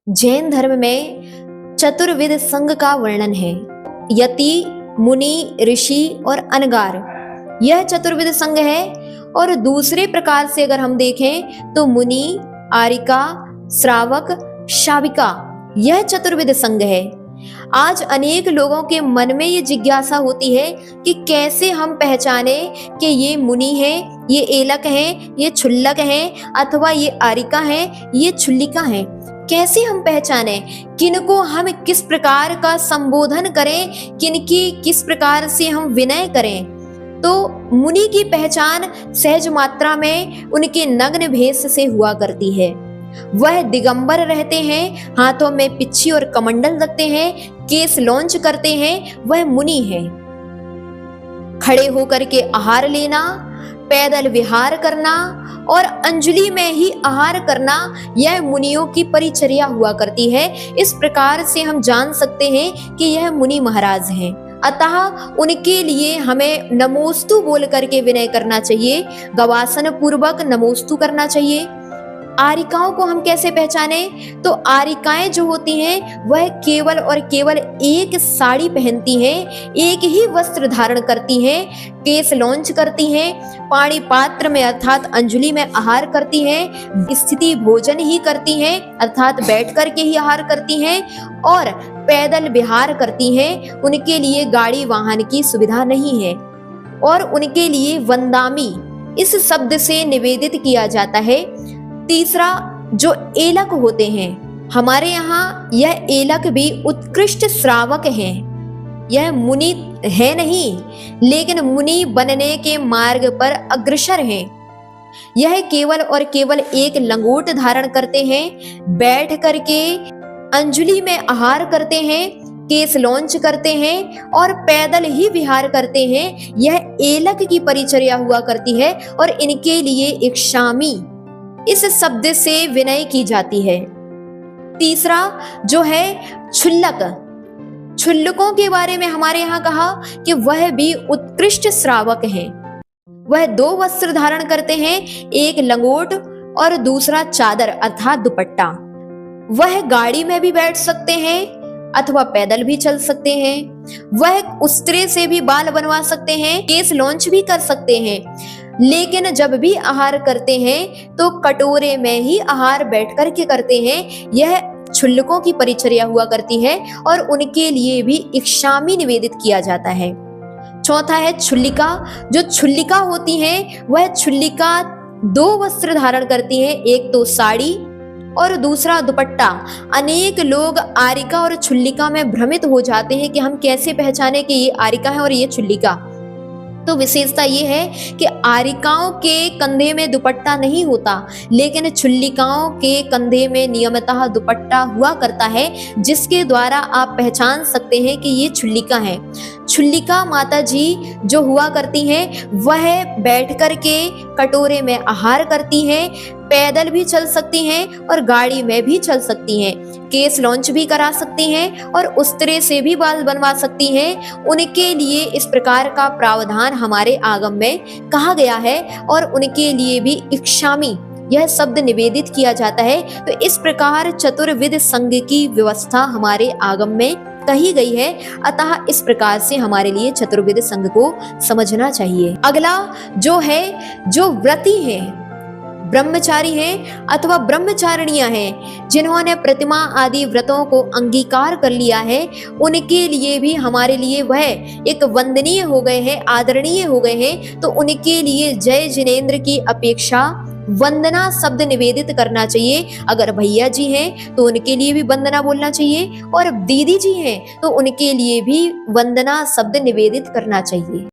जैन धर्म में चतुर्विध संघ का वर्णन है। यति, मुनि, ऋषि और अनगार, यह चतुर्विध संघ है। और दूसरे प्रकार से अगर हम देखें तो मुनि, आरिका, श्रावक, शाविका, यह चतुर्विध संघ है। आज अनेक लोगों के मन में ये जिज्ञासा होती है कि कैसे हम पहचाने कि ये मुनि है, ये एलक है, ये क्षुल्लक है, अथवा ये आरिका है, ये क्षुल्लिका है। कैसे हम पहचाने, किनको हम किस प्रकार का संबोधन करें, किनकी किस प्रकार से हम विनय करें। तो मुनि की पहचान सहज मात्रा में उनके नग्न भेष से हुआ करती है। वह दिगंबर रहते हैं, हाथों में पिच्छी और कमंडल रखते हैं, केस लॉन्च करते हैं, वह मुनि है। खड़े होकर के आहार लेना, पैदल विहार करना और अंजलि में ही आहार करना, यह मुनियों की परिचर्या हुआ करती है। इस प्रकार से हम जान सकते हैं कि यह मुनि महाराज हैं। अतः उनके लिए हमें नमोस्तु बोल करके विनय करना चाहिए, गवासन पूर्वक नमोस्तु करना चाहिए। आरिकाओं को हम कैसे पहचाने, तो आरिकाएं जो होती हैं वह केवल और केवल एक साड़ी पहनती हैं, एक ही वस्त्र धारण करती हैं, केस लॉन्च करती हैं, पाणी पात्र में अर्थात अंजलि में आहार करती हैं, स्थिति भोजन ही करती हैं अर्थात बैठ करके ही आहार करती हैं और पैदल विहार करती हैं। उनके लिए गाड़ी वाहन की सुविधा नहीं है और उनके लिए वंदामी इस शब्द से निवेदित किया जाता है। तीसरा, जो एलक होते हैं, हमारे यहाँ यह एलक भी उत्कृष्ट श्रावक हैं। यह मुनि है नहीं, लेकिन मुनि बनने के मार्ग पर अग्रसर हैं। यह केवल और केवल एक लंगोट धारण करते हैं, बैठ करके अंजलि में आहार करते हैं, केस लॉन्च करते हैं और पैदल ही विहार करते हैं। यह एलक की परिचर्या हुआ करती है और इनके लिए एक शामी इस शब्द से विनय की जाती है। तीसरा जो है क्षुल्लक, क्षुल्लकों के बारे में हमारे यहाँ कहा कि वह भी उत्कृष्ट श्रावक हैं। वह दो वस्त्र धारण करते हैं, एक लंगोट और दूसरा चादर अर्थात दुपट्टा। वह गाड़ी में भी बैठ सकते हैं अथवा पैदल भी चल सकते हैं। वह उस्त्रे से भी बाल बनवा सकते हैं, केस लॉन्च भी कर सकते हैं, लेकिन जब भी आहार करते हैं तो कटोरे में ही आहार बैठ कर के करते हैं। यह क्षुल्लकों की परिचर्या हुआ करती है और उनके लिए भी इक्षामी निवेदित किया जाता है। चौथा है क्षुल्लिका। जो क्षुल्लिका होती हैं वह क्षुल्लिका दो वस्त्र धारण करती हैं, एक तो साड़ी और दूसरा दुपट्टा। अनेक लोग आरिका और क्षुल्लिका में भ्रमित हो जाते हैं कि हम कैसे पहचाने कि ये आरिका है और ये क्षुल्लिका। तो विशेषता ये है कि आरिकाओं के कंधे में दुपट्टा नहीं होता, लेकिन क्षुल्लिकाओं के कंधे में नियमितः दुपट्टा हुआ करता है, जिसके द्वारा आप पहचान सकते हैं कि ये क्षुल्लिका है। क्षुल्लिका माता जी जो हुआ करती हैं वह बैठ कर के कटोरे में आहार करती हैं, पैदल भी चल सकती हैं और गाड़ी में भी चल सकती हैं, केस लॉन्च भी करा सकती हैं और उस्त्रे से भी बाल बनवा सकती हैं। उनके लिए इस प्रकार का प्रावधान हमारे आगम में कहा गया है और उनके लिए भी इक्षामी यह शब्द निवेदित किया जाता है। तो इस प्रकार चतुर्विध संघ की व्यवस्था हमारे आगम में कही गई है। अतः इस प्रकार से हमारे लिए चतुर्विध संघ को समझना चाहिए। अगला जो है, जो व्रती हैं, ब्रह्मचारी हैं अथवा ब्रह्मचारिणियां हैं, जिन्होंने प्रतिमा आदि व्रतों को अंगीकार कर लिया है, उनके लिए भी हमारे लिए वह एक वंदनीय हो गए हैं, आदरणीय हो गए हैं। तो उनके लिए जय जिनेंद्र की अपेक्षा वंदना शब्द निवेदित करना चाहिए। अगर भैया जी हैं तो उनके लिए भी वंदना बोलना चाहिए और दीदी जी हैं तो उनके लिए भी वंदना शब्द निवेदित करना चाहिए।